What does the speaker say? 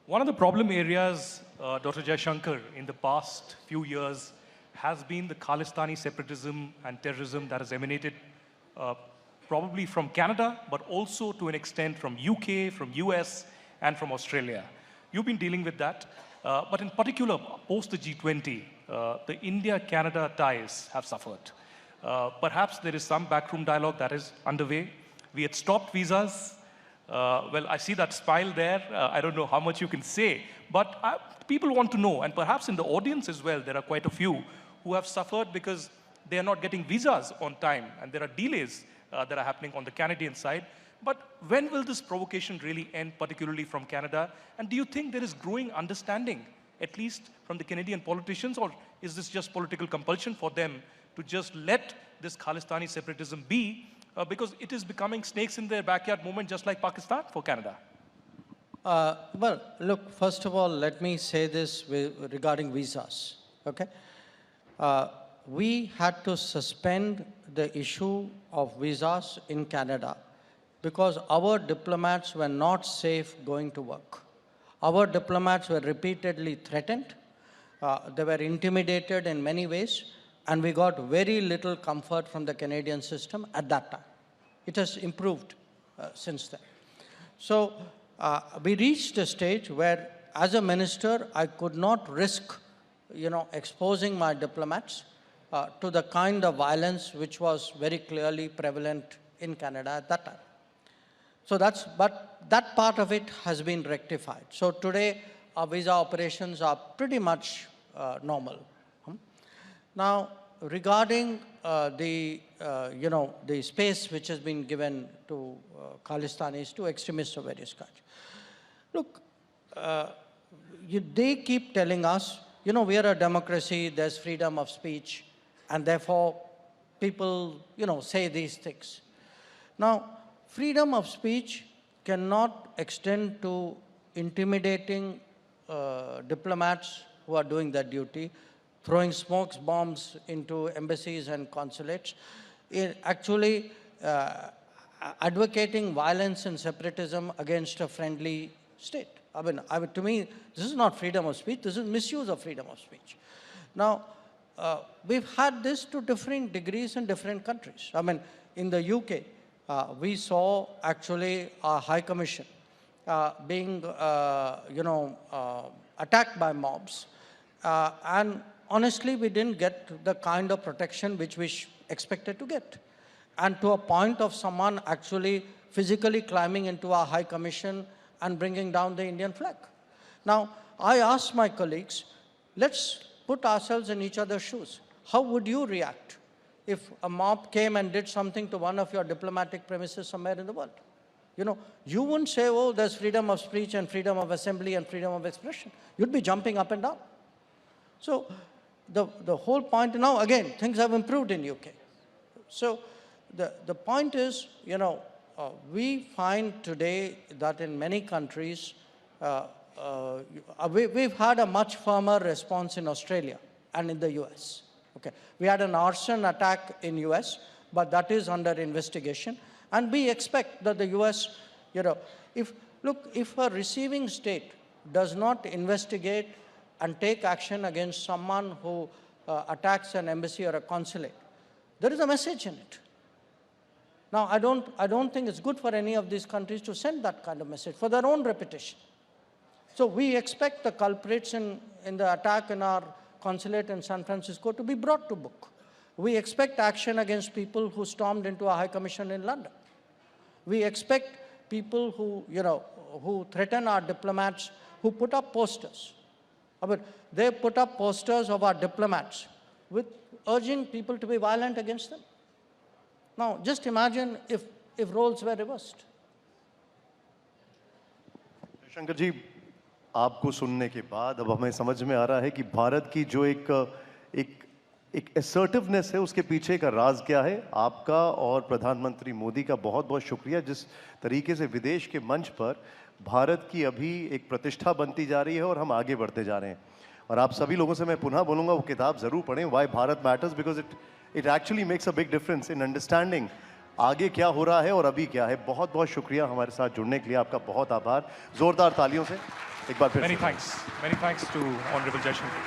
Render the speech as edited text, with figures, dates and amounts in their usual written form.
One of the problem areas, Dr. Jaishankar, in the past few years has been the Khalistani separatism and terrorism that has emanated probably from Canada, but also to an extent from UK, from US, and from Australia. You've been dealing with that, but in particular, post the G20, the India-Canada ties have suffered. Perhaps there is some backroom dialogue that is underway. We had stopped visas. Well, I see that smile there. I don't know how much you can say, but people want to know, and perhaps in the audience as well, there are quite a few who have suffered because they are not getting visas on time, and there are delays that are happening on the Canadian side. But when will this provocation really end, particularly from Canada? And do you think there is growing understanding, at least from the Canadian politicians, or is this just political compulsion for them to just let this Khalistani separatism be, because it is becoming snakes in their backyard movement, just like Pakistan for Canada? Well, look, first of all, let me say this regarding visas, okay? We had to suspend the issue of visas in Canada because our diplomats were not safe going to work. Our diplomats were repeatedly threatened. They were intimidated in many ways, and we got very little comfort from the Canadian system at that time. It has improved since then. So we reached a stage where, as a minister, I could not risk, exposing my diplomats to the kind of violence which was very clearly prevalent in Canada at that time. So but that part of it has been rectified. So today, our visa operations are pretty much normal. Now, regarding the space which has been given to Khalistanis, to extremists of various kinds. Look, they keep telling us, we are a democracy, there's freedom of speech, and therefore people, say these things. Now, freedom of speech cannot extend to intimidating diplomats who are doing their duty, throwing smoke bombs into embassies and consulates, actually advocating violence and separatism against a friendly state. I mean, to me, this is not freedom of speech, this is misuse of freedom of speech. Now, we've had this to differing degrees in different countries. I mean, in the UK, we saw actually our High Commission being, attacked by mobs. And honestly, we didn't get the kind of protection which we expected to get. And to a point of someone actually physically climbing into our High Commission and bringing down the Indian flag. Now, I asked my colleagues, let's put ourselves in each other's shoes. How would you react if a mob came and did something to one of your diplomatic premises somewhere in the world? You wouldn't say, oh, there's freedom of speech and freedom of assembly and freedom of expression. You'd be jumping up and down. So the whole point, now again, things have improved in UK. So the point is, we find today that in many countries, we've had a much firmer response in Australia and in the US. Okay. We had an arson attack in US, but that is under investigation. And we expect that the US, if a receiving state does not investigate and take action against someone who attacks an embassy or a consulate, there is a message in it. Now, I don't think it's good for any of these countries to send that kind of message for their own reputation. So we expect the culprits in the attack in our consulate in San Francisco to be brought to book. We expect action against people who stormed into a High Commission in London. We expect people who threaten our diplomats, who put up posters. But they put up posters of our diplomats with urging people to be violent against them. Now, just imagine if roles were reversed. Shankar ji, आपको सुनने के बाद अब हमें समझ में आ रहा है कि भारत की जो एक assertiveness है, उसके पीछे का राज क्या है। आपका और प्रधानमंत्री मोदी का बहुत-बहुत शुक्रिया, जिस तरीके से विदेश के मंच पर भारत की अभी एक प्रतिष्ठा बनती जा रही है और हम आगे बढ़ते जा रहे हैं। और आप सभी लोगों से मैं पुनः बोलूँगा, वो किताब ज़रूर पढ़ें, Why Bharat Matters, because it actually makes a big difference in understanding आगे क्या हो रहा है और अभी क्या है। बहुत बहुत शुक्रिया हमारे साथ जुड़ने के लिए, आपका बहुत आभार। ज़ोरदार तालियों से एक बार फिर Many से thanks. Many thanks to Honorable Jaishankar.